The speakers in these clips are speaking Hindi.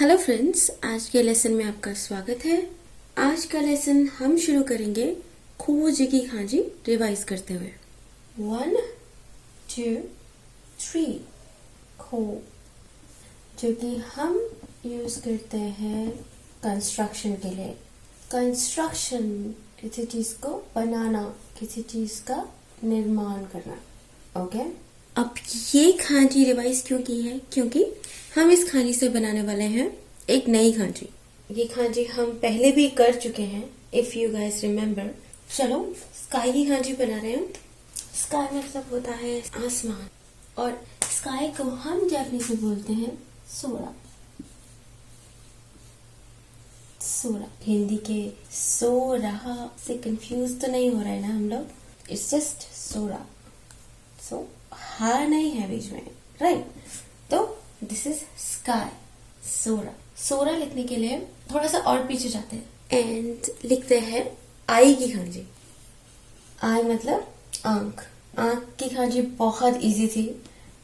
हेलो फ्रेंड्स, आज के लेसन में आपका स्वागत है। आज का लेसन हम शुरू करेंगे खोज की खांजी रिवाइज करते हुए। 1 2 3 खो, जो कि हम यूज करते हैं कंस्ट्रक्शन के लिए। कंस्ट्रक्शन किसी चीज को बनाना, किसी चीज का निर्माण करना। ओके, अब ये खांजी रिवाइज क्यों की है? क्योंकि हम इस खांजी से बनाने वाले हैं एक नई खांजी। ये खांजी हम पहले भी कर चुके हैं, इफ यू गाइस रिमेम्बर। चलो स्काई की खांजी बना रहे हैं। स्काई मतलब होता है आसमान, और स्काई को हम जापानीज में बोलते हैं सोरा। सोरा हिंदी के सो रहा से कंफ्यूज तो नहीं हो रहा है ना हम लोग? इट्स जस्ट सोरा। सो हा नहीं है बीच में, राइट? तो दिस इज स्काई, सोरा। सोरा लिखने के लिए थोड़ा सा और पीछे जाते हैं एंड लिखते हैं आई की खांजी। आई मतलब आंख। आंख की खांजी बहुत इजी थी।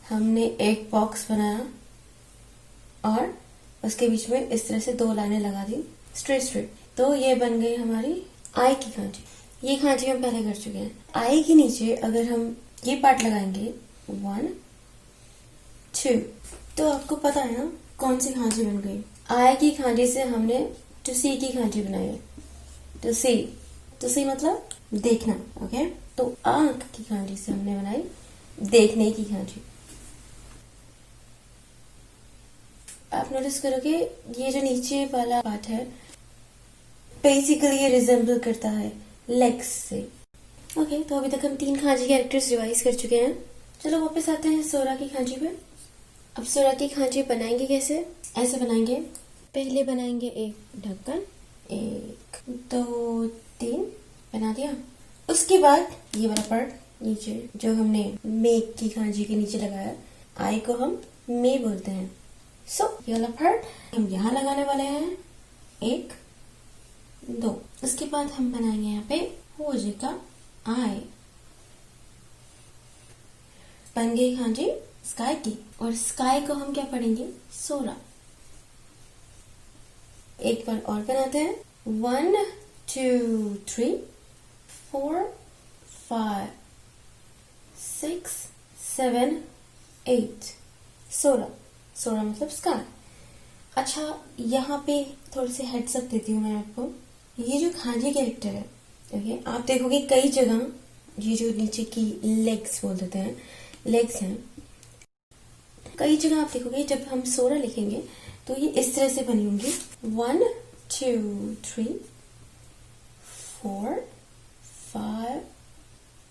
हमने एक बॉक्स बनाया और उसके बीच में इस तरह से 2 लाइनें लगा दी स्ट्रेट स्ट्रेट, तो ये बन गई हमारी आई की खांजी। ये खांजी हम पहले कर चुके हैं। आई के नीचे अगर हम ये पार्ट लगाएंगे 1 2, तो आपको पता है ना कौन सी खांजी बन गई। आई की खांजी से हमने टू सी की खांजी बनाई है। टू सी मतलब देखना। ओके, तो आंख की खांजी से हमने बनाई देखने की खांजी। आप नोटिस करोगे ये जो नीचे वाला पार्ट है बेसिकली ये रिजेंबल करता है लेग्स से। ओके, तो अभी तक हम 3 खांजी कैरेक्टर्स रिवाइज कर चुके हैं। चलो वापस आते हैं सोरा की खांजी पे। अब सोरा की खांजी बनाएंगे कैसे? ऐसे बनाएंगे। पहले बनाएंगे एक ढक्कन, 1 2 3 बना दिया। उसके बाद ये वाला पार्ट नीचे जो हमने मेक की खांजी के नीचे लगाया, आई को हम मे बोलते हैं। सो ये वाला पार्ट हम यहाँ लगाने वाले हैं 1 2। उसके बाद हम बनाएंगे यहाँ पे हो जाएगा आई। बन गई खांजी स्काई की, और स्काई को हम क्या पढ़ेंगे? सोरा। एक बार और बनाते हैं। 1 2 3 4 5 6 7 8 सोरा। सोरा मतलब स्काई। अच्छा, यहाँ पे थोड़ी सी हेड्स अप देती हूँ मैं आपको। ये जो खांजी कैरेक्टर है, ओके, आप देखोगे कई जगह ये जो नीचे की लेग्स बोल देते हैं, लेग्स हैं, कई जगह आप देखोगे जब हम सोरा लिखेंगे तो ये इस तरह से बनी होंगी। 1 2 3 4 5।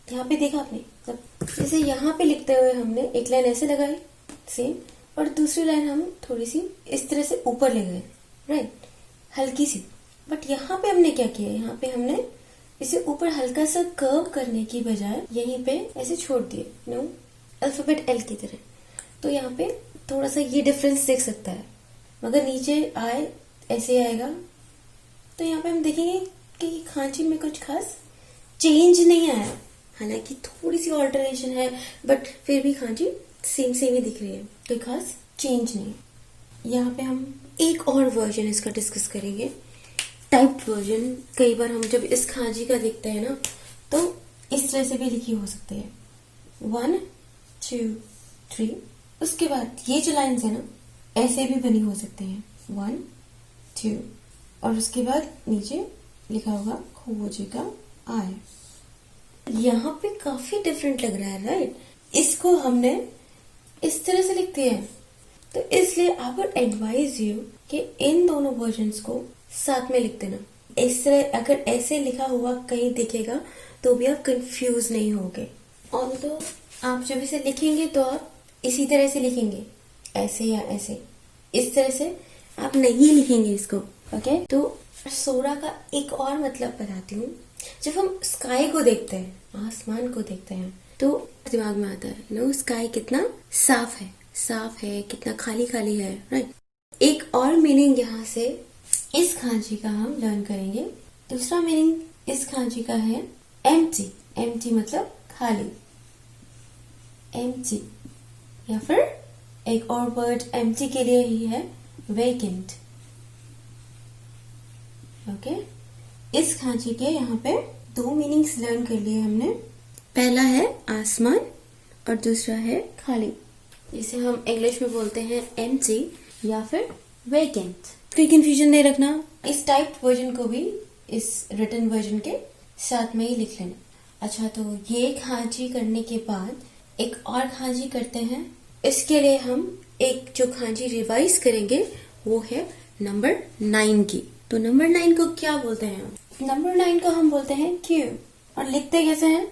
यहाँ पे देखा आपने, जैसे यहाँ पे लिखते हुए हमने एक लाइन ऐसे लगाई सेम, और दूसरी लाइन हम थोड़ी सी इस तरह से ऊपर ले गए, राइट, हल्की सी। बट यहाँ पे हमने क्या किया? यहाँ पे हमने इसे ऊपर हल्का सा कर्व करने की बजाय यहीं पे ऐसे छोड़ दिए, नो, अल्फाबेट एल की तरह। तो यहाँ पे थोड़ा सा ये डिफरेंस देख सकता है, मगर नीचे आए ऐसे आएगा। तो यहाँ पे हम देखेंगे कि खांची में कुछ खास चेंज नहीं आया, हालांकि थोड़ी सी ऑल्टरेशन है, बट फिर भी खांची सेम सेम ही दिख रही है, कोई खास चेंज नहीं। यहाँ पे हम एक और वर्जन इसका डिस्कस करेंगे, टाइप वर्जन। कई बार हम जब इस खांजी का देखते हैं ना, तो इस तरह से भी लिखी हो सकती है 1 2 3। उसके बाद ये जो लाइन्स है ना, ऐसे भी बनी हो सकते हैं 1 2, और उसके बाद नीचे लिखा होगा खोजे का आई। यहाँ पे काफी डिफरेंट लग रहा है, राइट? इसको हमने इस तरह से लिख दिया है, तो इसलिए आई वुड एडवाइज यू कि इन दोनों वर्जन्स को साथ में लिख देना। इस तरह अगर ऐसे लिखा हुआ कहीं दिखेगा तो भी आप कंफ्यूज नहीं होगे। और तो आप जब इसे लिखेंगे तो आप इसी तरह से लिखेंगे, ऐसे या ऐसे, इस तरह से आप नहीं लिखेंगे इसको। ओके, तो सोरा का एक और मतलब बताती हूँ। जब हम स्काई को देखते हैं, आसमान को देखते हैं, तो दिमाग में आता है नो, स्काई कितना साफ है, कितना खाली खाली है, राइट? एक और मीनिंग यहाँ से इस खांची का हम लर्न करेंगे। दूसरा मीनिंग इस खांची का है एम्प्टी। एम्प्टी मतलब खाली, एम्प्टी। या फिर एक और वर्ड एम्प्टी के लिए ही है वेकेंट। ओके, इस खांची के यहाँ पे दो मीनिंग्स लर्न कर लिए हमने। पहला है आसमान और दूसरा है खाली, जिसे हम इंग्लिश में बोलते हैं एम्प्टी या फिर वेकेंट। कोई कंफ्यूजन नहीं रखना, इस टाइप्ड वर्जन को भी इस रिटन वर्जन के साथ में ही लिख लेना। अच्छा, तो ये खांची करने के बाद एक और खांची करते हैं। इसके लिए हम एक जो खांची रिवाइज करेंगे वो है नंबर 9 की। तो नंबर 9 को क्या बोलते हैं हम? नंबर 9 को हम बोलते हैं क्यू। और लिखते कैसे हैं?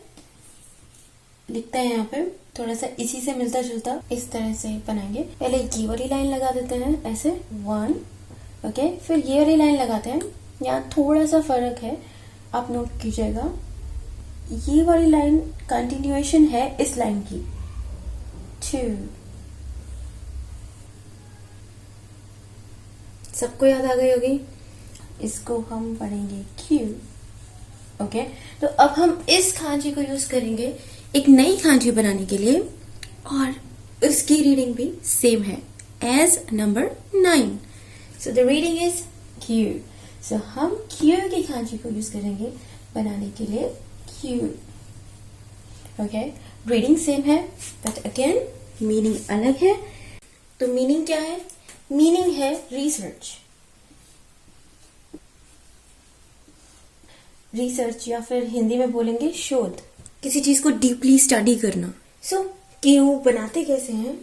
लिखते हैं यहाँ पे थोड़ा सा इसी से मिलता जुलता, इस तरह से बनाएंगे। पहले ये वाली लाइन लगा देते हैं ऐसे 1, ओके, फिर ये वाली लाइन लगाते हैं। यहाँ थोड़ा सा फर्क है, आप नोट कीजिएगा। ये वाली लाइन कंटिन्यूएशन है इस लाइन की, 2। सबको याद आ गई होगी। इसको हम पढ़ेंगे क्यू। ओके, तो अब हम इस खांची को यूज करेंगे एक नई खांची बनाने के लिए, और उसकी रीडिंग भी सेम है as number 9। So the reading is Q. So हम क्यू की खांची को यूज करेंगे बनाने के लिए क्यू। ओके, रीडिंग सेम है बट अगेन मीनिंग अलग है। तो मीनिंग क्या है? मीनिंग है रिसर्च। रिसर्च या फिर हिंदी में बोलेंगे शोध, किसी चीज को डीपली स्टडी करना। सो क्यू बनाते कैसे हैं?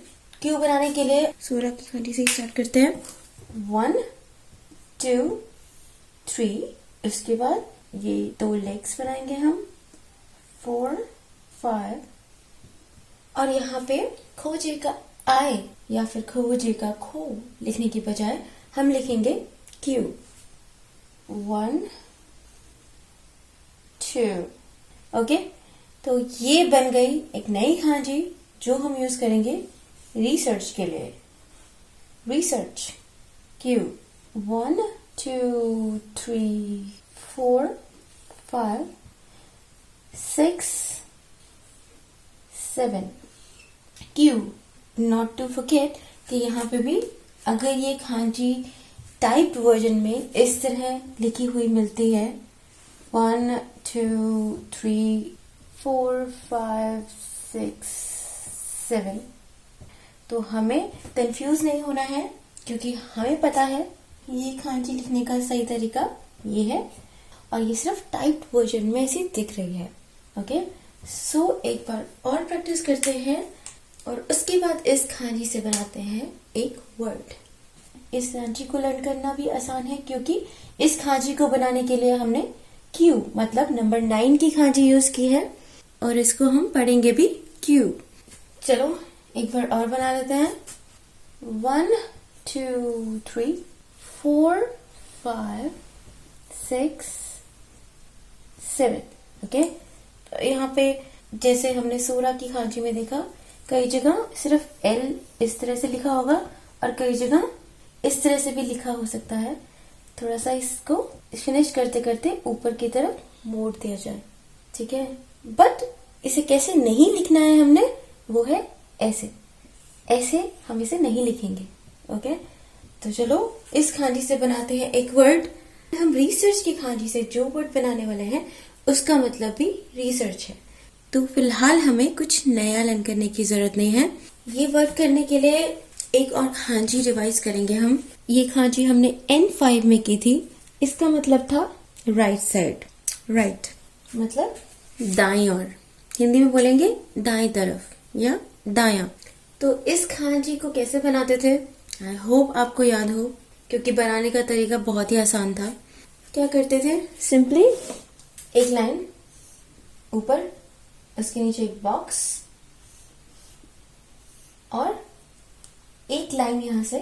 क्यू बनाने के लिए सूरा की खांची से स्टार्ट करते हैं। 1 2 3, उसके बाद ये 2 लेग्स बनाएंगे हम, 4 5, और यहाँ पे खोजे का आई या फिर खोजे का खो लिखने की बजाय हम लिखेंगे क्यू। 1 2, ओके। तो ये बन गई एक नई खांची जो हम यूज करेंगे रिसर्च के लिए। Research Q. 1 2 3 4 5 6 7 Q. Not to forget कि यहाँ पे भी अगर ये खांची टाइप्ड वर्जन में इस तरह लिखी हुई मिलती है 1 2 3 4 5 6 7, तो हमें कंफ्यूज नहीं होना है, क्योंकि हमें पता है ये खांची लिखने का सही तरीका ये है, और ये सिर्फ टाइप्ड वर्जन में ऐसी दिख रही है। ओके, सो एक बार और प्रैक्टिस करते हैं, और उसके बाद इस खांची से बनाते हैं एक वर्ड। इस खांची को लर्न करना भी आसान है, क्योंकि इस खांची को बनाने के लिए हमने क्यू मतलब नंबर 9 की खांची यूज की है, और इसको हम पढ़ेंगे भी क्यू। चलो एक बार और बना लेते हैं। 1 2 3 4 5 6 7, ओके। तो यहाँ पे जैसे हमने सूरा की खांची में देखा, कई जगह सिर्फ एल इस तरह से लिखा होगा और कई जगह इस तरह से भी लिखा हो सकता है। थोड़ा सा इसको फिनिश करते करते ऊपर की तरफ मोड़ दिया जाए, ठीक है। बट इसे कैसे नहीं लिखना है हमने, वो है ऐसे। ऐसे हम इसे नहीं लिखेंगे, ओके। तो चलो इस खांची से बनाते हैं एक वर्ड। हम रिसर्च की खांची से जो वर्ड बनाने वाले हैं उसका मतलब भी रिसर्च है। तो फिलहाल हमें कुछ नया लर्न करने की जरूरत नहीं है। ये वर्क करने के लिए एक और खांची रिवाइज करेंगे हम। ये खांची हमने N5 में की थी। इसका मतलब था राइट साइड। राइट मतलब दाईं ओर, हिंदी में बोलेंगे दाईं तरफ या दायां। तो इस खांची को कैसे बनाते थे, आई होप आपको याद हो, क्योंकि बनाने का तरीका बहुत ही आसान था। क्या करते थे, सिंपली एक लाइन ऊपर, उसके नीचे एक बॉक्स और एक लाइन यहां से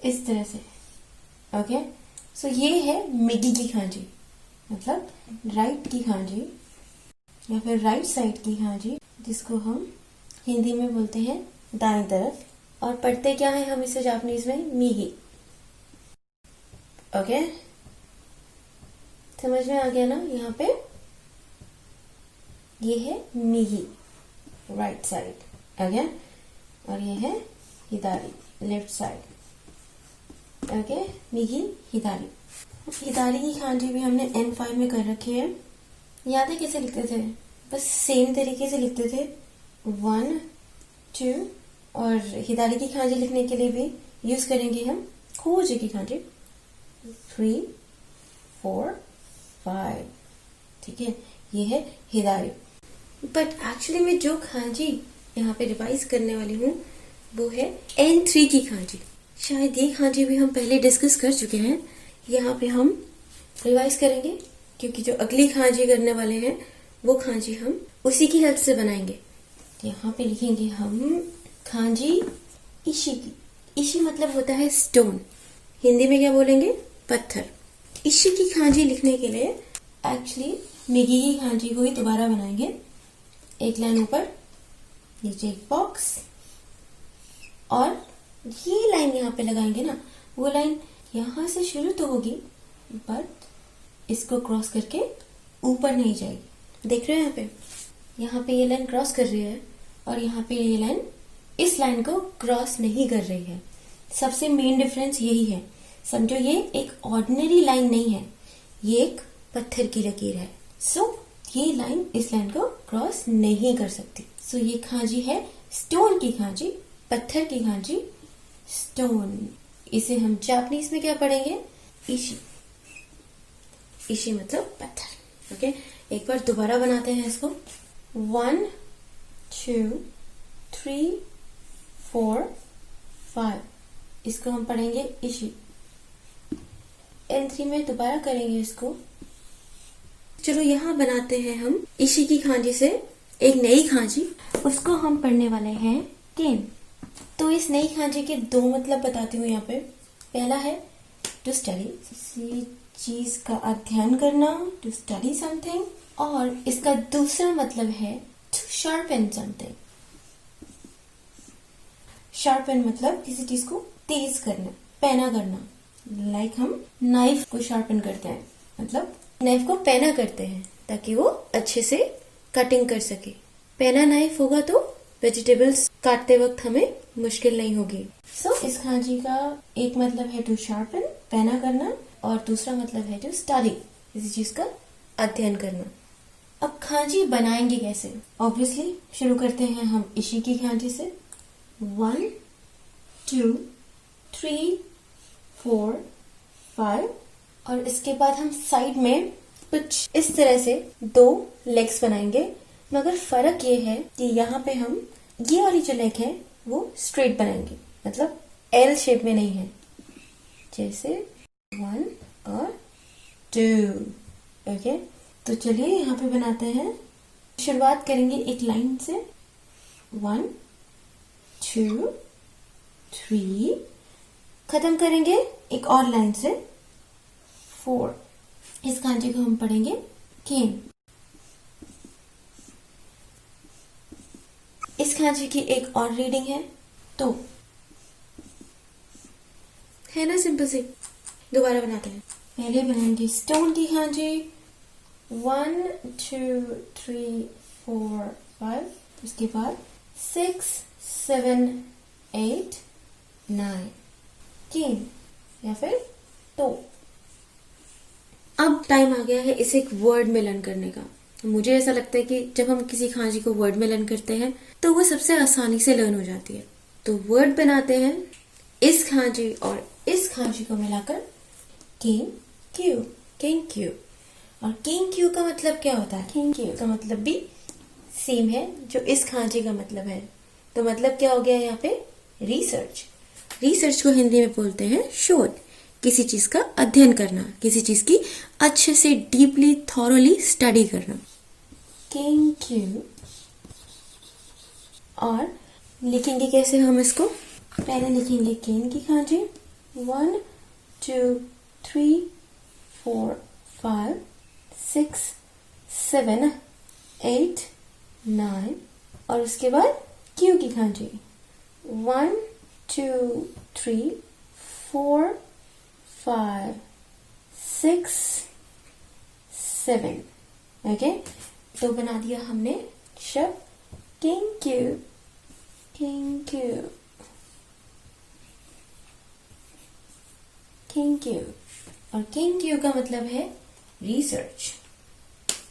इस तरह से, ओके। सो ये है मिडी की खांची, मतलब राइट की खांची या फिर राइट साइड की खांची, जिसको हम हिंदी में बोलते हैं दाईं तरफ। और पढ़ते क्या है हम इसे जापानीज में, मिगी, ओके। समझ में आ गया ना। यहाँ पे ये है मिगी, राइट साइड, ओके, और ये है हिदारी, लेफ्ट साइड। ओके, मिगी हिदारी। हिदारी की खांजी भी हमने N5 में कर रखी है। याद है कैसे लिखते थे? बस सेम तरीके से लिखते थे, 1 2, और हिदारी की खांजी लिखने के लिए भी यूज करेंगे हम खोजे की खांजी, 3 4 5। ठीक है, ये है हिदारी। बट एक्चुअली मैं जो खांजी यहाँ पे रिवाइज करने वाली हूँ वो है N3 की खांजी। शायद ये खांजी भी हम पहले डिस्कस कर चुके हैं, यहाँ पे हम रिवाइज करेंगे क्योंकि जो अगली खांजी करने वाले हैं वो खांजी हम उसी की हेल्प से बनाएंगे। तो यहाँ पे लिखेंगे हम खांजी इशी की। इशी मतलब होता है स्टोन, हिंदी में क्या बोलेंगे? पत्थर। इशी की खांजी लिखने के लिए एक्चुअली मिगी की खांजी को ही दोबारा बनाएंगे। एक लाइन ऊपर, नीचे एक बॉक्स, और ये लाइन यहाँ पे लगाएंगे ना, वो लाइन यहाँ से शुरू तो होगी बट इसको क्रॉस करके ऊपर नहीं जाएगी। देख रहे हैं यहाँ पे ये लाइन क्रॉस कर रही है और यहाँ पे ये लाइन इस लाइन को क्रॉस नहीं कर रही है। सबसे मेन डिफरेंस यही है। समझो ये एक ऑर्डिनरी लाइन नहीं है, ये एक पत्थर की लकीर है। सो ये लाइन इस लाइन को क्रॉस नहीं कर सकती। सो ये खांजी है स्टोन की खांजी, पत्थर की खांजी, स्टोन। इसे हम जापानीज में क्या पढ़ेंगे? इशी। इशी मतलब पत्थर। ओके, एक बार दोबारा बनाते हैं इसको। 1 2 3 4 5, इसको हम पढ़ेंगे इशी। N3 में दोबारा करेंगे इसको। चलो यहाँ बनाते हैं हम इशी की खांजी से एक नई खांजी, उसको हम पढ़ने वाले हैं केन। तो इस नई खांजी के दो मतलब बताती हूँ यहाँ पे। पहला है टू स्टडी, किसी चीज का अध्ययन करना, टू स्टडी समथिंग। और इसका दूसरा मतलब है टू शार्पन समथिंग। शार्पन मतलब किसी चीज को तेज करना, पैना करना। लाइक हम नाइफ को शार्पन करते हैं, मतलब नाइफ को पैना करते हैं ताकि वो अच्छे से कटिंग कर सके। पैना नाइफ होगा तो वेजिटेबल्स काटते वक्त हमें मुश्किल नहीं होगी। सो इस खांजी का एक मतलब है टू शार्पन, पैना करना, और दूसरा मतलब है टू स्टडी, किसी चीज का अध्ययन करना। अब खांजी बनाएंगे कैसे? ऑब्वियसली शुरू करते हैं हम इशी की खांजी से। 1 2 3 4 5, और इसके बाद हम साइड में कुछ इस तरह से 2 लेग्स बनाएंगे। मगर फर्क ये है कि यहाँ पे हम ये वाली जो लेग है वो स्ट्रेट बनाएंगे, मतलब एल शेप में नहीं है। जैसे 1 और 2। ओके, तो चलिए यहाँ पे बनाते हैं। शुरुआत करेंगे एक लाइन से, 1 2 3, खत्म करेंगे एक और लाइन से, 4। इस खांजी को हम पढ़ेंगे केन। इस खांजी की एक और रीडिंग है, तो है ना सिंपल सी। दोबारा बनाते हैं। पहले बनाएंगे स्टोन की खांजी, 1 2 3 4 5। उसके बाद 6 7 8 9 केन, या फिर तो। अब टाइम आ गया है इसे एक वर्ड में लर्न करने का। मुझे ऐसा लगता है कि जब हम किसी खांजी को वर्ड में लर्न करते हैं तो वो सबसे आसानी से लर्न हो जाती है। तो वर्ड बनाते हैं इस खांजी और इस खांजी को मिलाकर केन क्यू, केन क्यू। और केन क्यू का मतलब क्या होता है? केन क्यू का मतलब भी सेम है जो इस खांजी का मतलब है। तो मतलब क्या हो गया यहाँ पे? रिसर्च। रिसर्च को हिंदी में बोलते हैं शोध, किसी चीज का अध्ययन करना, किसी चीज की अच्छे से डीपली थॉरोली स्टडी करना। केन क्यू। और लिखेंगे कैसे हम इसको? पहले लिखेंगे केन की खांजी, 1 2 3 4 5 6 7 8 9, और उसके बाद क्यू की खांजी, 1 2 3 4 5 6 7। ओके, तो बना दिया हमने शब्द थैंक यू, थैंक यू। किंक्यू। और किंक्यू का मतलब है रिसर्च,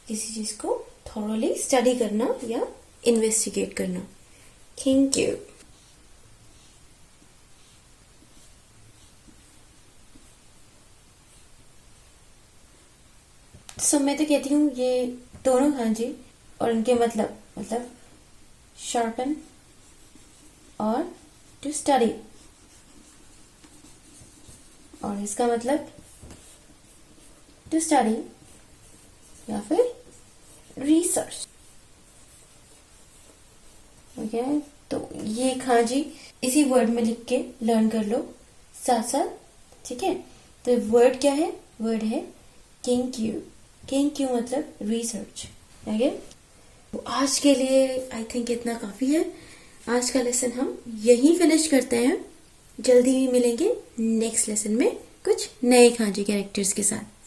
किसी चीज को थॉरोली स्टडी करना या इन्वेस्टिगेट करना। किंक्यू। सो मैं तो कहती हूँ ये दोनों kanji और इनके मतलब शार्पन और टू स्टडी, और इसका मतलब टू स्टडी या फिर रिसर्च। ओके, तो ये kanji इसी वर्ड में लिख के लर्न कर लो साथ साथ, ठीक है। तो वर्ड क्या है? वर्ड है किंक्यू। किंक्यू मतलब रिसर्च। ओके, तो आज के लिए आई थिंक इतना काफी है। आज का लेसन हम यहीं फिनिश करते हैं। जल्दी ही मिलेंगे नेक्स्ट लेसन में कुछ नए kanji कैरेक्टर्स के साथ।